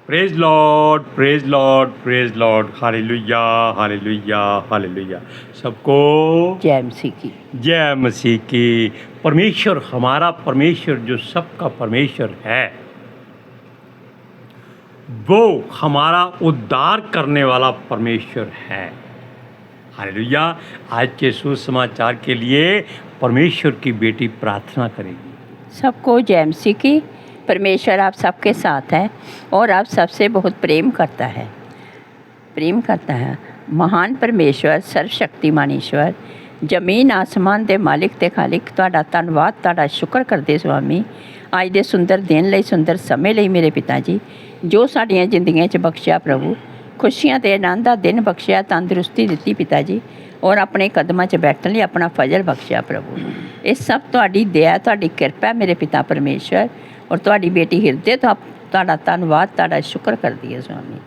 Praise Lord, praise Lord, praise Lord. Hallelujah, hallelujah, hallelujah. सबको जय मसीह की। जय मसीह की। परमेश्वर, हमारा परमेश्वर जो सबका परमेश्वर है, वो हमारा उद्धार करने वाला परमेश्वर है। हालेलुया। आज के सुसमाचार के लिए परमेश्वर की बेटी प्रार्थना करेगी। सबको जय मसीह की। परमेश्वर आप सबके साथ है और आप सबसे बहुत प्रेम करता है। महान परमेश्वर, सर्वशक्तिमान ईश्वर, जमीन आसमान के मालिक ते खालिक, तुहाडा धन्नवाद, तुहाडा शुक्र करते स्वामी अज दे सुंदर दिन लई, सुंदर समय लई मेरे पिता जी, जो साडियां जिंदगियां च बख्शिया प्रभु, खुशियां ते आनंद दा दिन बख्शिया, तंदुरुस्ती दित्ती पिता जी, और अपने कदमां च बैठण लई अपना फजल बख्शिया प्रभु। ये सब तुहाडी दया, तुहाडी कृपा मेरे पिता परमेश्वर, और तुहाडी बेटी हिरदे तो तुहाडा धन्नवाद, तुहाडा शुक्र करदी है स्वामी।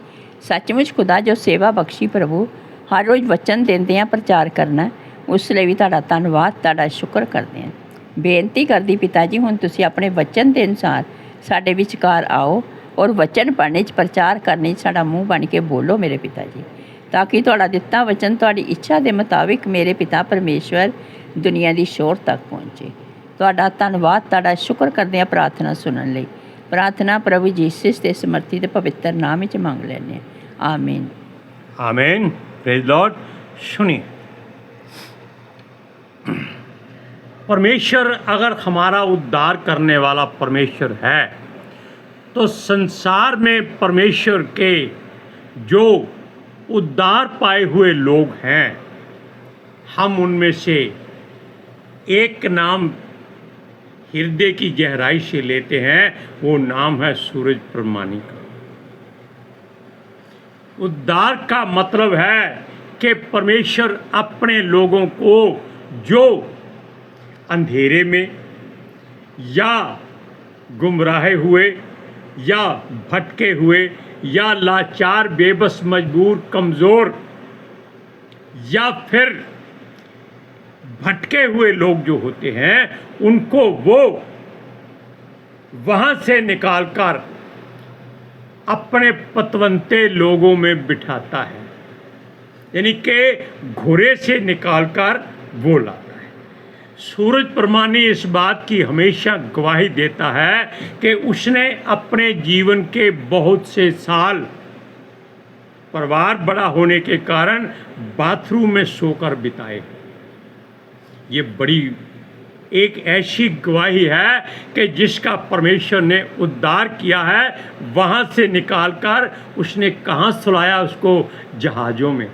सचमुच खुदा जो सेवा बख्शी प्रभु, हर रोज़ वचन देंदियां प्रचार करना, उस लिए भी तुहाडा धन्नवाद, तुहाडा शुक्र करते हैं। बेनती करदी पिता जी, हुण तुसीं अपने वचन के अनुसार साडे विचकार आओ और वचन पढ़ने प्रचार करने साडा मूँह बन के बोलो मेरे पिता जी, ताकि तुहाडा दिता वचन तुहाडी इच्छा के मुताबिक मेरे पिता परमेश्वर दुनिया की शोर तक पहुँचे। तुहाडा धन्नवाद, तुहाडा शुक्र करते हैं प्रार्थना सुनने लई। प्रार्थना प्रभु जीसस के समर्थी ते पवित्र नाम में मंग लैने। आमीन, आमीन। Praise Lord. सुनिए, परमेश्वर अगर हमारा उद्धार करने वाला परमेश्वर है, तो संसार में परमेश्वर के जो उद्धार पाए हुए लोग हैं, हम उनमें से एक नाम हृदय की गहराई से लेते हैं। वो नाम है सूरज प्रमाणी का। उद्धार का मतलब है कि परमेश्वर अपने लोगों को जो अंधेरे में या गुमराहे हुए या भटके हुए या लाचार, बेबस, मजबूर, कमज़ोर या फिर भटके हुए लोग जो होते हैं, उनको वो वहाँ से निकालकर अपने पतवंते लोगों में बिठाता है, यानी कि घुरे से निकालकर वो लाता है। सूरज प्रमाणी इस बात की हमेशा गवाही देता है कि उसने अपने जीवन के बहुत से साल परिवार बड़ा होने के कारण बाथरूम में सोकर बिताए। ये बड़ी एक ऐसी गवाही है कि जिसका परमेश्वर ने उद्धार किया है, वहाँ से निकालकर उसने कहाँ सुलाया उसको? जहाज़ों में।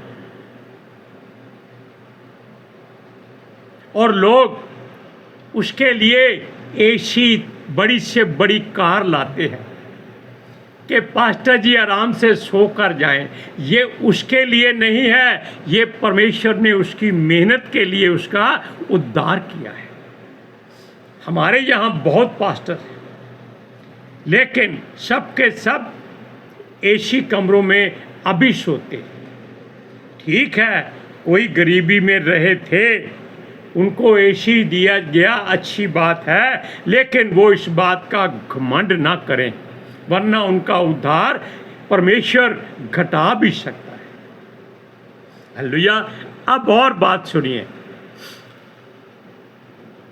और लोग उसके लिए ऐसी बड़ी से बड़ी कार लाते हैं कि पास्टर जी आराम से सो कर जाएं। ये उसके लिए नहीं है, ये परमेश्वर ने उसकी मेहनत के लिए उसका उद्धार किया है। हमारे यहाँ बहुत पास्टर हैं, लेकिन सब के सब एसी कमरों में अभी सोते। ठीक है, कोई गरीबी में रहे थे, उनको एसी दिया गया, अच्छी बात है, लेकिन वो इस बात का घमंड ना करें, वरना उनका उद्धार परमेश्वर घटा भी सकता है। हालेलुया। अब और बात सुनिए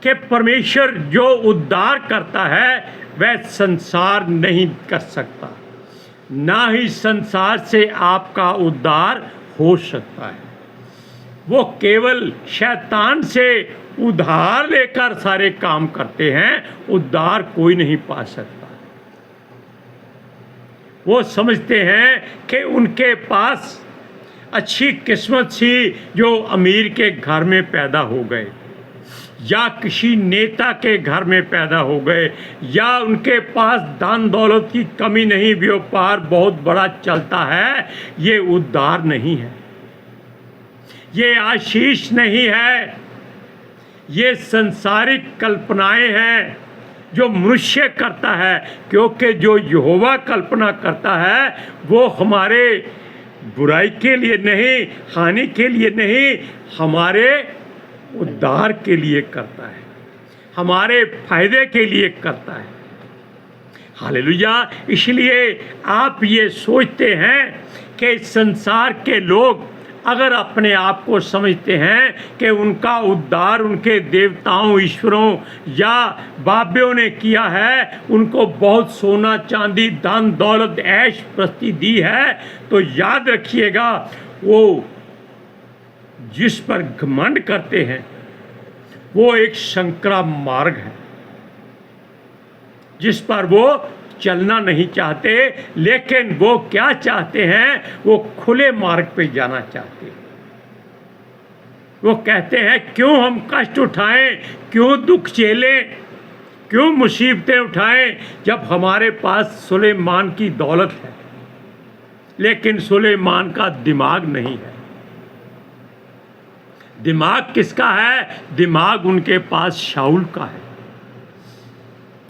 कि परमेश्वर जो उद्धार करता है वह संसार नहीं कर सकता, ना ही संसार से आपका उद्धार हो सकता है। वो केवल शैतान से उधार लेकर सारे काम करते हैं, उद्धार कोई नहीं पा सकता। वो समझते हैं कि उनके पास अच्छी किस्मत थी जो अमीर के घर में पैदा हो गए, या किसी नेता के घर में पैदा हो गए, या उनके पास धन दौलत की कमी नहीं, व्यापार बहुत बड़ा चलता है। ये उद्धार नहीं है, ये आशीष नहीं है, ये संसारिक कल्पनाएं हैं जो मनुष्य करता है। क्योंकि जो यहोवा कल्पना करता है वो हमारे बुराई के लिए नहीं, हानि के लिए नहीं, हमारे उद्धार के लिए करता है, हमारे फायदे के लिए करता है। हालेलुया। इसलिए आप ये सोचते हैं कि संसार के लोग अगर अपने आप को समझते हैं कि उनका उद्धार उनके देवताओं, ईश्वरों या बाब्यों ने किया है, उनको बहुत सोना चांदी, धन दौलत, ऐश प्रस्ती दी है, तो याद रखिएगा वो जिस पर घमंड करते हैं वो एक संकरा मार्ग है जिस पर वो चलना नहीं चाहते, लेकिन वो क्या चाहते हैं, वो खुले मार्ग पे जाना चाहते हैं। वो कहते हैं क्यों हम कष्ट उठाएं, क्यों दुख झेलें, क्यों मुसीबतें उठाएं, जब हमारे पास सुलेमान की दौलत है, लेकिन सुलेमान का दिमाग नहीं है। दिमाग किसका है? दिमाग उनके पास शाऊल का है,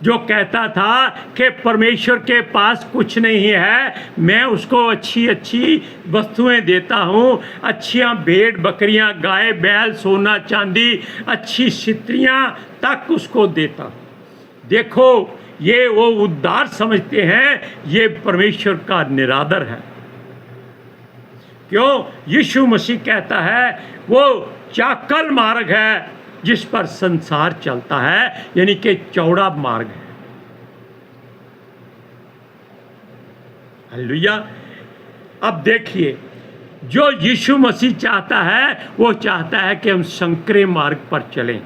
जो कहता था कि परमेश्वर के पास कुछ नहीं है, मैं उसको अच्छी अच्छी वस्तुएं देता हूँ, अच्छियाँ भेड़ बकरियाँ, गाय बैल, सोना चांदी, अच्छी स्त्रियाँ तक उसको देता। देखो ये वो उद्धार समझते हैं, ये परमेश्वर का निरादर है। क्यों? यीशु मसीह कहता है वो चाकल मार्ग है जिस पर संसार चलता है, यानी कि चौड़ा मार्ग है। हालेलुया। अब देखिए, जो यीशु मसीह चाहता है वो चाहता है कि हम संकरे मार्ग पर चलें,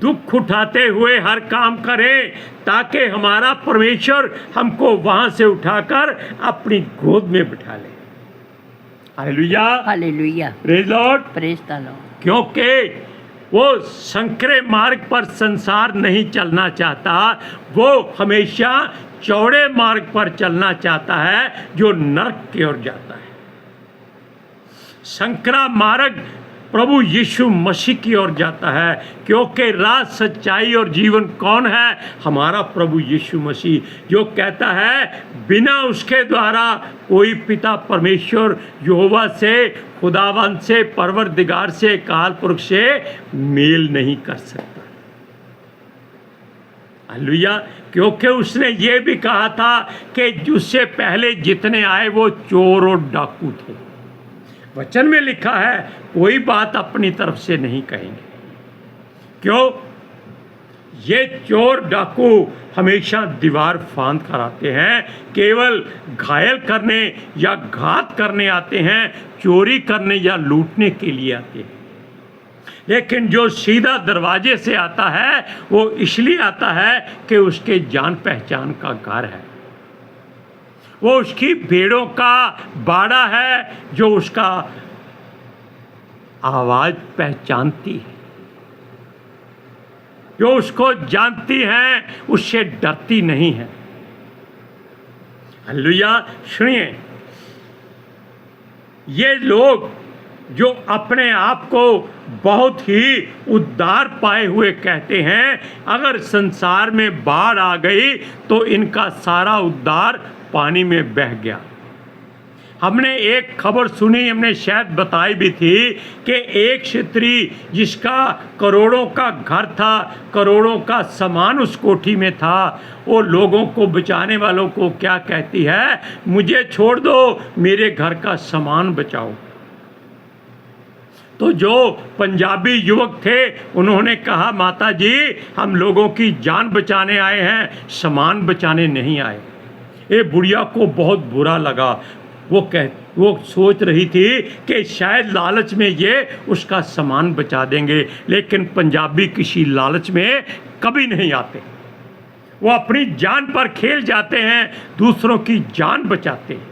दुख उठाते हुए हर काम करें, ताकि हमारा परमेश्वर हमको वहां से उठाकर अपनी गोद में बिठा ले। Hallelujah, hallelujah, praise Lord, praise the Lord. क्योंकि वो संकरे मार्ग पर संसार नहीं चलना चाहता, वो हमेशा चौड़े मार्ग पर चलना चाहता है जो नरक की ओर जाता है। संकरा मार्ग प्रभु यीशु मसीह की ओर जाता है, क्योंकि राह, सच्चाई और जीवन कौन है? हमारा प्रभु यीशु मसीह, जो कहता है बिना उसके द्वारा कोई पिता परमेश्वर यहोवा से, खुदावंद से, परवरदिगार से, अकाल पुरख से मेल नहीं कर सकता। हालेलुया। क्योंकि उसने ये भी कहा था कि उससे पहले जितने आए वो चोर और डाकू थे। वचन में लिखा है कोई बात अपनी तरफ से नहीं कहेंगे। क्यों? ये चोर डाकू हमेशा दीवार फांद कर आते हैं, केवल घायल करने या घात करने आते हैं, चोरी करने या लूटने के लिए आते हैं। लेकिन जो सीधा दरवाजे से आता है वो इसलिए आता है कि उसके जान पहचान का घर है, वो उसकी भेड़ों का बाड़ा है, जो उसका आवाज पहचानती है, जो उसको जानती हैं, उससे डरती नहीं है। हालेलुया। सुनिए, ये लोग जो अपने आप को बहुत ही उद्धार पाए हुए कहते हैं, अगर संसार में बाढ़ आ गई तो इनका सारा उद्धार पानी में बह गया। हमने एक खबर सुनी, हमने शायद बताई भी थी कि एक स्त्री जिसका करोड़ों का घर था, करोड़ों का सामान उस कोठी में था, वो लोगों को बचाने वालों को क्या कहती है? मुझे छोड़ दो, मेरे घर का सामान बचाओ। तो जो पंजाबी युवक थे उन्होंने कहा, माता जी हम लोगों की जान बचाने आए हैं, सामान बचाने नहीं आए। ये बुढ़िया को बहुत बुरा लगा। वो सोच रही थी कि शायद लालच में ये उसका सामान बचा देंगे, लेकिन पंजाबी किसी लालच में कभी नहीं आते। वो अपनी जान पर खेल जाते हैं, दूसरों की जान बचाते हैं।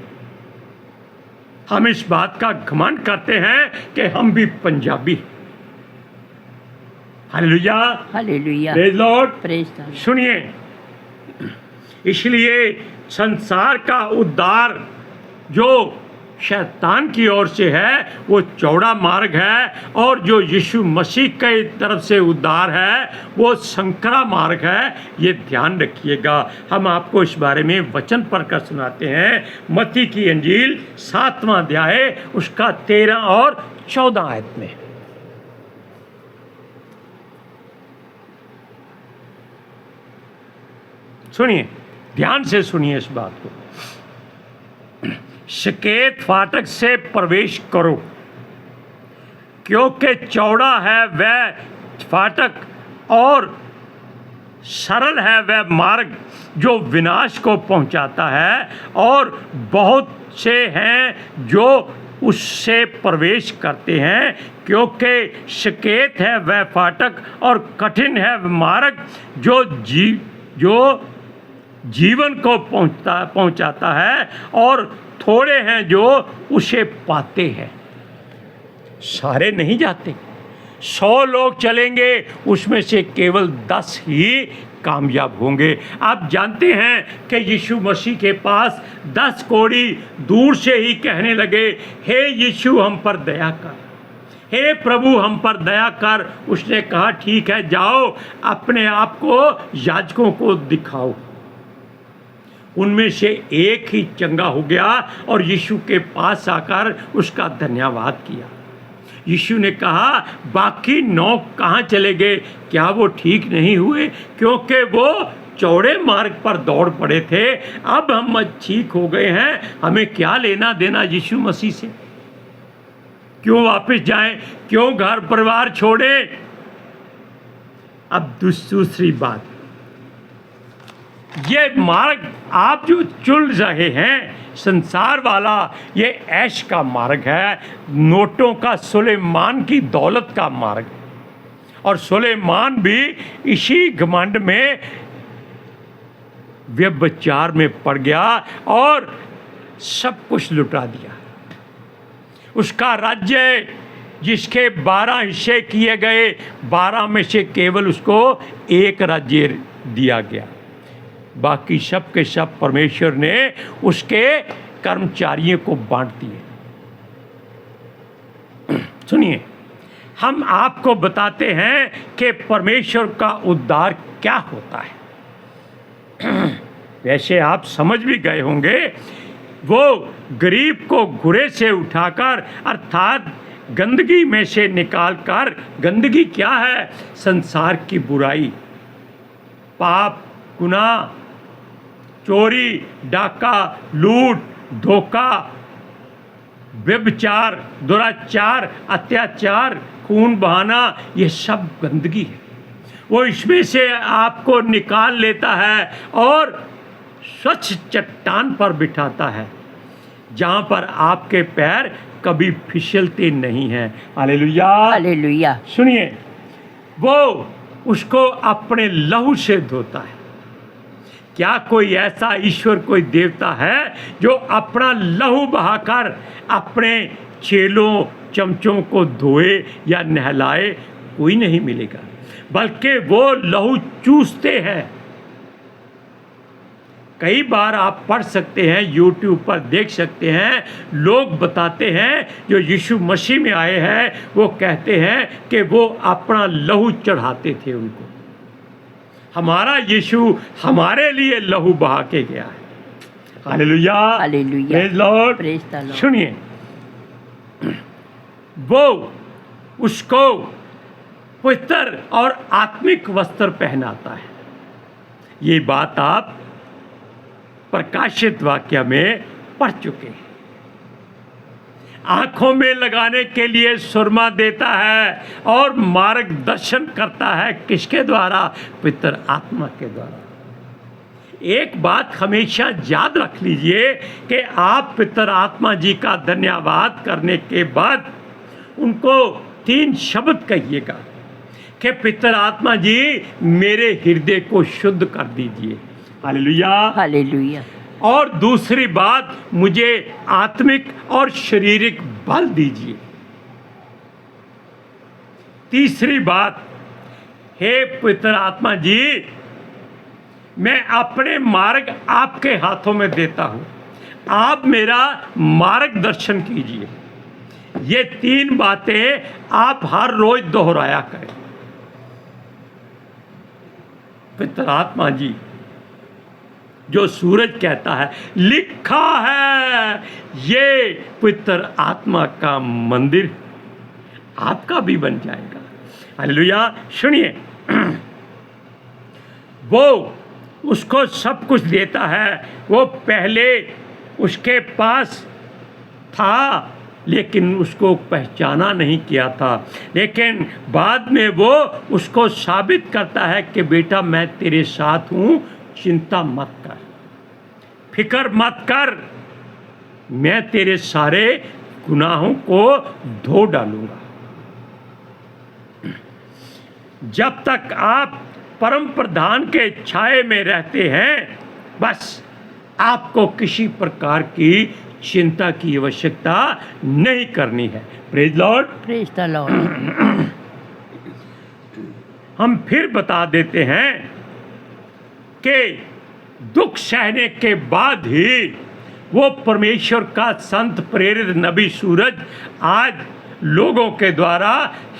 हम इस बात का घमंड करते हैं कि हम भी Punjabi. Hallelujah, hallelujah, praise Lord, praise the Lord. सुनिए, इसलिए संसार का उद्धार जो शैतान की ओर से है वो चौड़ा मार्ग है, और जो यीशु मसीह की तरफ से उद्धार है वो संकरा मार्ग है। ये ध्यान रखिएगा। हम आपको इस बारे में वचन पढ़कर सुनाते हैं। मत्ती की अंजील 7वां अध्याय उसका 13 और 14 आयत में। सुनिए, ध्यान से सुनिए इस बात को। सकेत फाटक से प्रवेश करो, क्योंकि चौड़ा है वह फाटक और सरल है वह मार्ग जो विनाश को पहुंचाता है, और बहुत से हैं जो उससे प्रवेश करते हैं। क्योंकि सकेत है वह फाटक और कठिन है वह मार्ग जो जीवन को पहुंचाता है, और थोड़े हैं जो उसे पाते हैं। सारे नहीं जाते। 100 लोग चलेंगे, उसमें से केवल 10 ही कामयाब होंगे। आप जानते हैं कि यीशु मसीह के पास 10 कोढ़ी दूर से ही कहने लगे, हे यीशु हम पर दया कर, हे प्रभु हम पर दया कर। उसने कहा ठीक है, जाओ अपने आप को याजकों को दिखाओ। उनमें से एक ही चंगा हो गया और यीशु के पास आकर उसका धन्यवाद किया। यीशु ने कहा बाकी 9 कहाँ चले गए? क्या वो ठीक नहीं हुए? क्योंकि वो चौड़े मार्ग पर दौड़ पड़े थे। अब हम ठीक हो गए हैं, हमें क्या लेना देना यीशु मसीह से? क्यों वापस जाएं? क्यों घर परिवार छोड़ें? अब दूसरी बात, ये मार्ग आप जो चुन रहे हैं संसार वाला, ये ऐश का मार्ग है, नोटों का, सुलेमान की दौलत का मार्ग है। और सुलेमान भी इसी घमंड में व्यभिचार में पड़ गया और सब कुछ लुटा दिया। उसका राज्य जिसके 12 हिस्से किए गए, 12 में से केवल उसको 1 राज्य दिया गया। बाकी सब के सब परमेश्वर ने उसके कर्मचारियों को बांट दिए। सुनिए, हम आपको बताते हैं कि परमेश्वर का उद्धार क्या होता है। वैसे आप समझ भी गए होंगे, वो गरीब को घुरे से उठाकर अर्थात गंदगी में से निकालकर, गंदगी क्या है? संसार की बुराई, पाप, गुनाह, चोरी, डाका, लूट, धोखा, व्यभिचार, दुराचार, अत्याचार, खून बहाना, ये सब गंदगी है। वो इसमें से आपको निकाल लेता है और स्वच्छ चट्टान पर बिठाता है, जहाँ पर आपके पैर कभी फिसलते नहीं हैं। Hallelujah, hallelujah. सुनिए, वो उसको अपने लहू से धोता है। क्या कोई ऐसा ईश्वर, कोई देवता है जो अपना लहू बहाकर अपने चेलों, चमचों को धोए या नहलाए? कोई नहीं मिलेगा, बल्कि वो लहू चूसते हैं। कई बार आप पढ़ सकते हैं, यूट्यूब पर देख सकते हैं, लोग बताते हैं जो यीशु मसीह में आए हैं, वो कहते हैं कि वो अपना लहू चढ़ाते थे उनको। हमारा यीशु हमारे लिए लहू बहा के गया है। Hallelujah, hallelujah, praise Lord, praise the Lord. सुनिए, वो उसको पवित्र और आत्मिक वस्त्र पहनाता है। ये बात आप प्रकाशित वाक्य में पढ़ चुके हैं। आंखों में लगाने के लिए सुरमा देता है और मार्गदर्शन करता है। किसके द्वारा? पवित्र आत्मा के द्वारा। एक बात हमेशा याद रख लीजिए कि आप पवित्र आत्मा जी का धन्यवाद करने के बाद उनको 3 शब्द कहिएगा कि पवित्र आत्मा जी मेरे हृदय को शुद्ध कर दीजिए। Hallelujah, hallelujah. और दूसरी बात, मुझे आत्मिक और शारीरिक बल दीजिए। तीसरी बात, हे पवित्र आत्मा जी, मैं अपने मार्ग आपके हाथों में देता हूं, आप मेरा मार्गदर्शन कीजिए। ये 3 बातें आप हर रोज दोहराया करें। पवित्र आत्मा जी, जो सूरज कहता है लिखा है ये पवित्र आत्मा का मंदिर आपका भी बन जाएगा। हालेलुया। सुनिए, वो उसको सब कुछ देता है। वो पहले उसके पास था लेकिन उसको पहचाना नहीं किया था, लेकिन बाद में वो उसको साबित करता है कि बेटा मैं तेरे साथ हूँ, चिंता मत कर, फिक्र मत कर, मैं तेरे सारे गुनाहों को धो डालूंगा। जब तक आप परम प्रधान के छाए में रहते हैं, बस आपको किसी प्रकार की चिंता की आवश्यकता नहीं करनी है। Praise Lord. Praise the Lord. हम फिर बता देते हैं कि दुख सहने के बाद ही वो परमेश्वर का संत प्रेरित नबी सूरज आज लोगों के द्वारा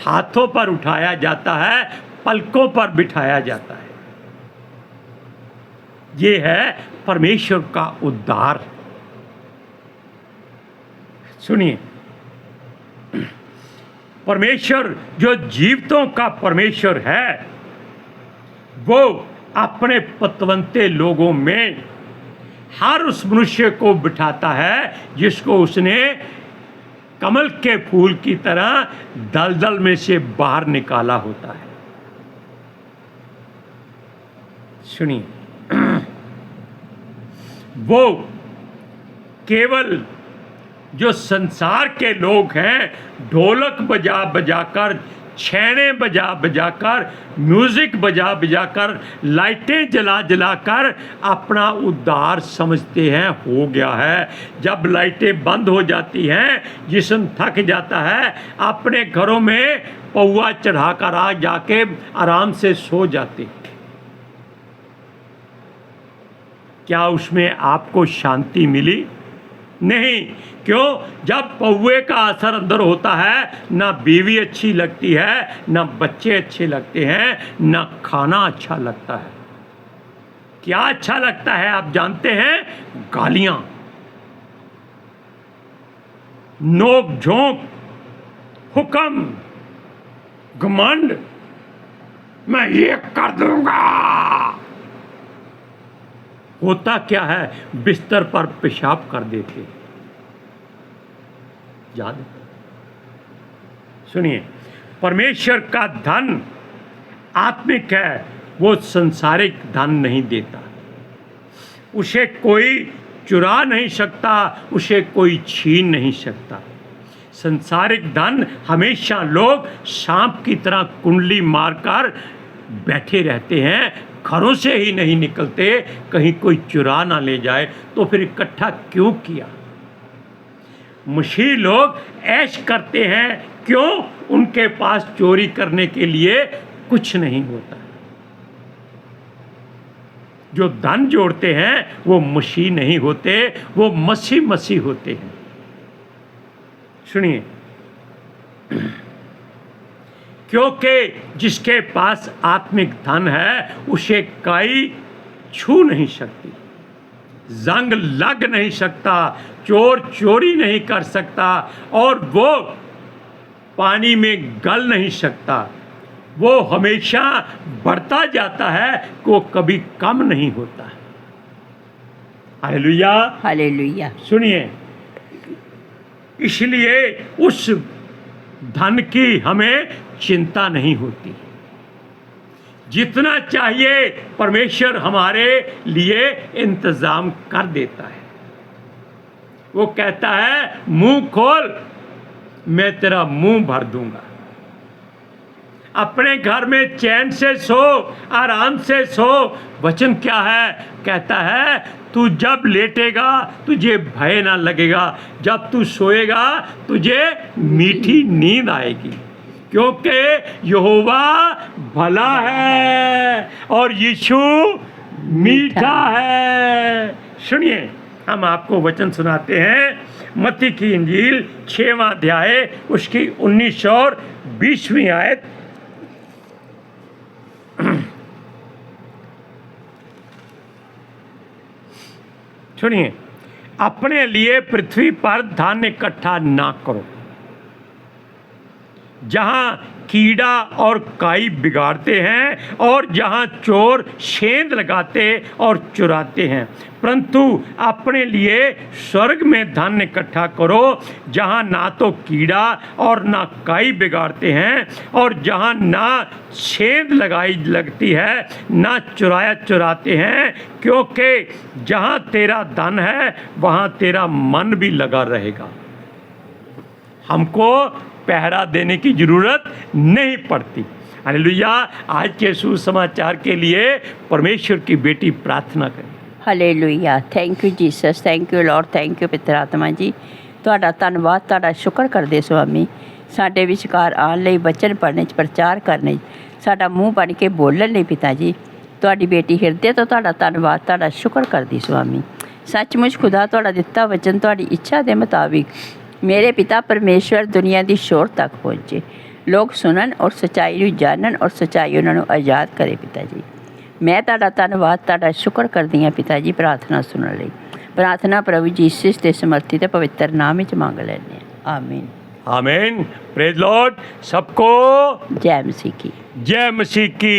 हाथों पर उठाया जाता है, पलकों पर बिठाया जाता है। ये है परमेश्वर का उद्धार। सुनिए, परमेश्वर जो जीवितों का परमेश्वर है, वो अपने पतवंते लोगों में हर उस मनुष्य को बिठाता है जिसको उसने कमल के फूल की तरह दलदल में से बाहर निकाला होता है। सुनिए, वो केवल जो संसार के लोग हैं, ढोलक बजा बजाकर, छेने बजा बजाकर, म्यूजिक बजा बजाकर, लाइटें जला जलाकर अपना उद्धार समझते हैं हो गया है। जब लाइटें बंद हो जाती हैं, जिस्म थक जाता है, अपने घरों में पौआ चढ़ाकर आ जाके आराम से सो जाते हैं। क्या उसमें आपको शांति मिली? नहीं। क्यों? जब पौए का असर अंदर होता है, ना बीवी अच्छी लगती है, ना बच्चे अच्छे लगते हैं, ना खाना अच्छा लगता है। क्या अच्छा लगता है आप जानते हैं? गालियां, नोक झोंक, हुक्म, घमंड, मैं ये कर दूंगा। होता क्या है? बिस्तर पर पेशाब कर देते। याद? सुनिए, परमेश्वर का धन आत्मिक है, वो सांसारिक धन नहीं देता। उसे कोई चुरा नहीं सकता, उसे कोई छीन नहीं सकता। सांसारिक धन हमेशा लोग सांप की तरह कुंडली मारकर बैठे रहते हैं, घरों से ही नहीं निकलते, कहीं कोई चुरा ना ले जाए। तो फिर इकट्ठा क्यों किया? मसीही लोग ऐश करते हैं, क्यों? उनके पास चोरी करने के लिए कुछ नहीं होता। जो धन जोड़ते हैं वो मसीही नहीं होते, वो मसीह होते हैं। सुनिए, क्योंकि जिसके पास आत्मिक धन है उसे काई छू नहीं सकती, जंग लग नहीं सकता, चोर चोरी नहीं कर सकता, और वो पानी में गल नहीं सकता। वो हमेशा बढ़ता जाता है, वो कभी कम नहीं होता। Hallelujah, hallelujah. सुनिए, इसलिए उस धन की हमें चिंता नहीं होती। जितना चाहिए परमेश्वर हमारे लिए इंतजाम कर देता है। वो कहता है, मुंह खोल, मैं तेरा मुंह भर दूंगा। अपने घर में चैन से सो, आराम से सो। वचन क्या है? कहता है, तू जब लेटेगा तुझे भय ना लगेगा, जब तू सोएगा तुझे मीठी नींद आएगी, क्योंकि यहोवा भला है और यीशु मीठा है। सुनिए, हम आपको वचन सुनाते हैं, मत्ती की इंजील 6वां अध्याय, उसकी 19 और 20वीं आयत। सुनिए, अपने लिए पृथ्वी पर धन इकट्ठा ना करो, जहाँ कीड़ा और काई बिगाड़ते हैं और जहाँ चोर सेंध लगाते और चुराते हैं, परंतु अपने लिए स्वर्ग में धन इकट्ठा करो जहाँ ना तो कीड़ा और ना काई बिगाड़ते हैं और जहाँ ना सेंध लगाई लगती है ना चुराया चुराते हैं, क्योंकि जहाँ तेरा धन है वहाँ तेरा मन भी लगा रहेगा। हमको पहरा देने की ज़रूरत नहीं पड़ती। हालेलुया। आज के सुसमाचार के लिए परमेश्वर की बेटी प्रार्थना करें। Hallelujah. Thank you Jesus, thank you lord, thank you ਪਿਤਰ ਆਤਮਾ ਜੀ। ਤੁਹਾਡਾ ਧੰਨਵਾਦ, ਤੁਹਾਡਾ ਸ਼ੁਕਰ ਕਰਦੇ ਸੁਆਮੀ, ਸਾਡੇ ਵਿਚਕਾਰ ਆਉਣ ਲਈ, ਵਚਨ ਪੜ੍ਹਨੇ 'ਚ, ਪ੍ਰਚਾਰ ਕਰਨੇ 'ਚ, ਸਾਡਾ ਮੂੰਹ ਬਣ ਕੇ ਬੋਲਣ ਲਈ ਪਿਤਾ ਜੀ। ਤੁਹਾਡੀ ਬੇਟੀ ਹਿਰਦੇ ਤੋਂ ਤੁਹਾਡਾ ਧੰਨਵਾਦ, ਤੁਹਾਡਾ ਸ਼ੁਕਰ ਕਰਦੀ ਸੁਆਮੀ। ਸੱਚਮੁੱਚ ਖੁਦਾ ਤੁਹਾਡਾ ਦਿੱਤਾ ਵਚਨ ਤੁਹਾਡੀ ਇੱਛਾ ਦੇ ਮੁਤਾਬਿਕ ਮੇਰੇ ਪਿਤਾ ਪਰਮੇਸ਼ਵਰ ਦੁਨੀਆ ਦੀ ਸ਼ੋਰ ਤੱਕ ਪਹੁੰਚੇ, ਲੋਕ ਸੁਣਨ ਔਰ ਸੱਚਾਈ ਨੂੰ ਜਾਣਨ ਔਰ ਸੱਚਾਈ ਉਹਨਾਂ ਨੂੰ ਆਜ਼ਾਦ ਕਰੇ ਪਿਤਾ ਜੀ। ਮੈਂ ਤੁਹਾਡਾ ਧੰਨਵਾਦ, ਤੁਹਾਡਾ ਸ਼ੁਕਰ ਕਰਦੀ ਹਾਂ ਪਿਤਾ ਜੀ ਪ੍ਰਾਰਥਨਾ ਸੁਣਨ ਲਈ। ਪ੍ਰਾਰਥਨਾ ਪ੍ਰਭੂ ਯੀਸ਼ੂ ਦੇ ਸਮਰਥੀ ਤੇ ਪਵਿੱਤਰ ਨਾਮ ਵਿੱਚ ਮੰਗ ਲੈਂਦੇ ਹਾਂ, ਆਮੀਨ। आमीन। Praise Lord. सबको ਜੈ ਮਸੀਹ ਕੀ। जय मसीह की।